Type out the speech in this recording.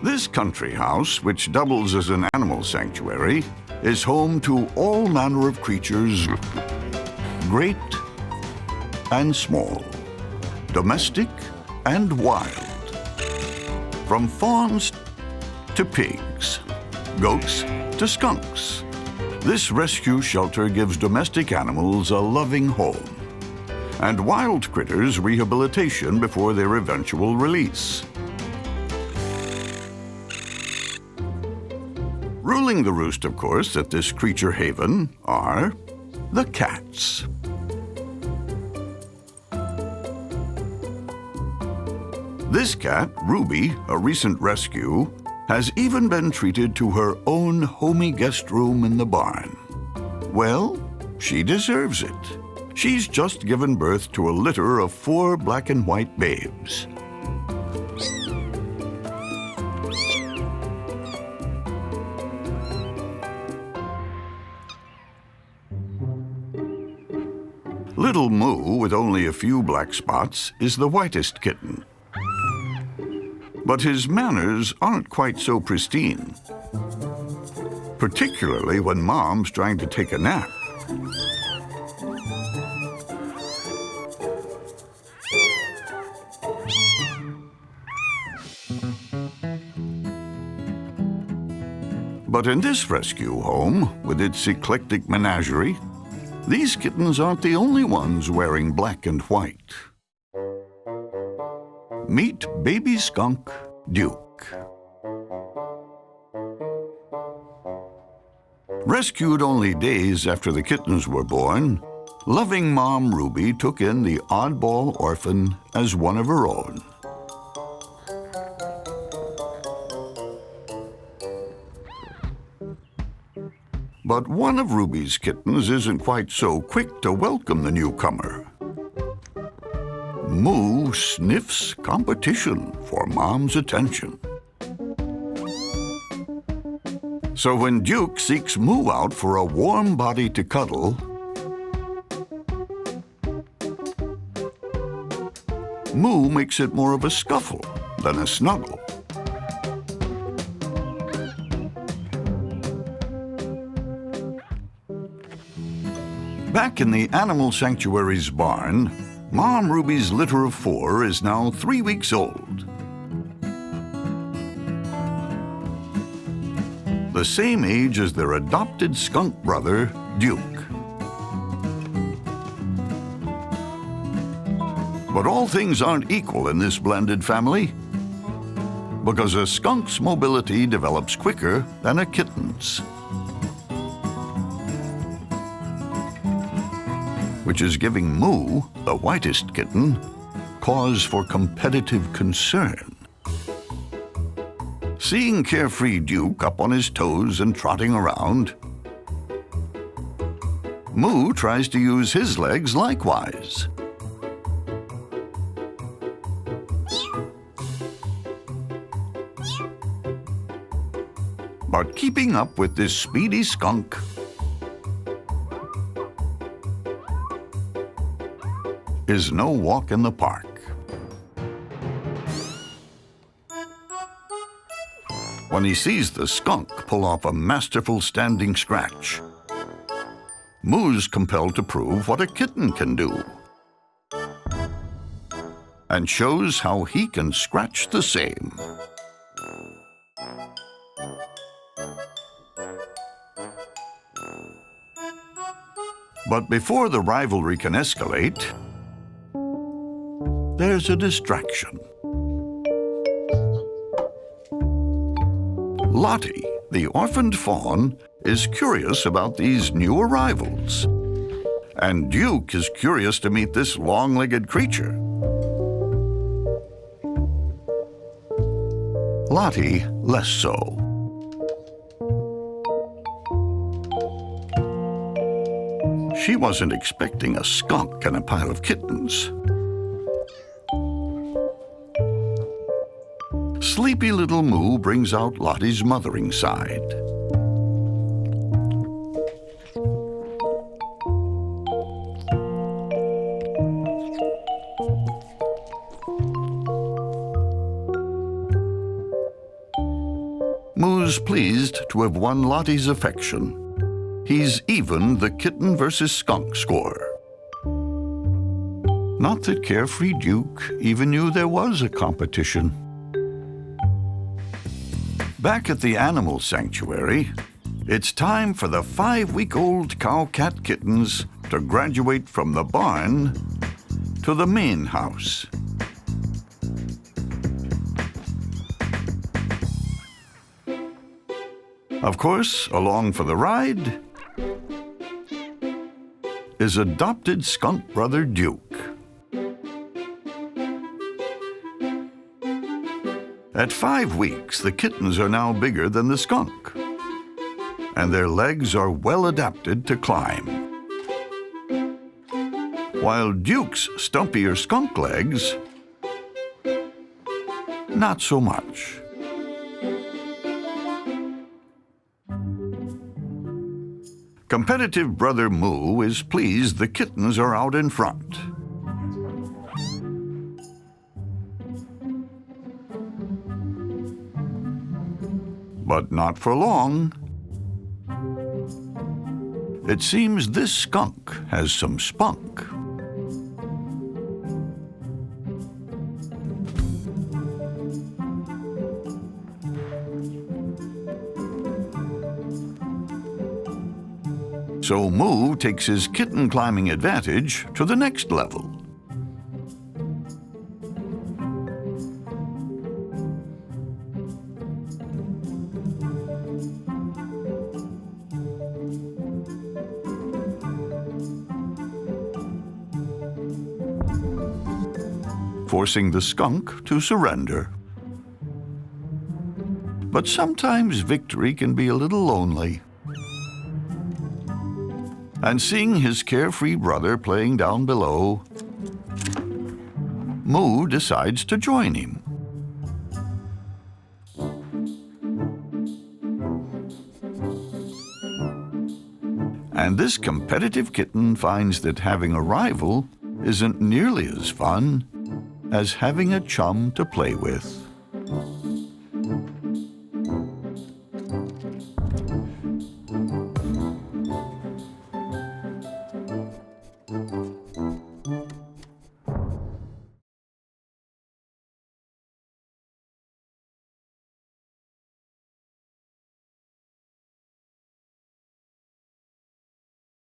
This country house, which doubles as an animal sanctuary, is home to all manner of creatures, great and small, domestic and wild, from fawns to pigs, goats to skunks. This rescue shelter gives domestic animals a loving home and wild critters rehabilitation before their eventual release. Ruling the roost, of course, at this creature haven are the cats. This cat, Ruby, a recent rescue, has even been treated to her own homey guest room in the barn. Well, she deserves it. She's just given birth to a litter of 4 black and white babes. Little Moo, with only a few black spots, is the whitest kitten. But his manners aren't quite so pristine, particularly when Mom's trying to take a nap. But in this rescue home, with its eclectic menagerie, these kittens aren't the only ones wearing black and white. Meet baby skunk Duke. Rescued only days after the kittens were born, loving Mom Ruby took in the Oddball Orphan as one of her own. But one of Ruby's kittens isn't quite so quick to welcome the newcomer. Moo sniffs competition for Mom's attention. So when Duke seeks Moo out for a warm body to cuddle, Moo makes it more of a scuffle than a snuggle. Back in the animal sanctuary's barn, Mom Ruby's litter of 4 is now 3 weeks old. The same age as their adopted skunk brother, Duke. But all things aren't equal in this blended family, because a skunk's mobility develops quicker than a kitten's, which is giving Moo, the whitest kitten, cause for competitive concern. Seeing carefree Duke up on his toes and trotting around, Moo tries to use his legs likewise. But keeping up with this speedy skunk is no walk in the park. When he sees the skunk pull off a masterful standing scratch, Moo's compelled to prove what a kitten can do, and shows how he can scratch the same. But before the rivalry can escalate, there's a distraction. Lottie, the orphaned fawn, is curious about these new arrivals. And Duke is curious to meet this long-legged creature. Lottie, less so. She wasn't expecting a skunk and a pile of kittens. Sleepy little Moo brings out Lottie's mothering side. Moo's pleased to have won Lottie's affection. He's evened the kitten versus skunk score. Not that carefree Duke even knew there was a competition. Back at the animal sanctuary, it's time for the 5-week-old cow-cat kittens to graduate from the barn to the main house. Of course, along for the ride is adopted skunk brother Duke. At 5 weeks, the kittens are now bigger than the skunk, and their legs are well adapted to climb. While Duke's stumpier skunk legs, not so much. Competitive brother Moo is pleased the kittens are out in front. But not for long. It seems this skunk has some spunk. So Moo takes his kitten climbing advantage to the next level. Forcing the skunk to surrender. But sometimes victory can be a little lonely. And seeing his carefree brother playing down below, Moo decides to join him. And this competitive kitten finds that having a rival isn't nearly as fun as having a chum to play with.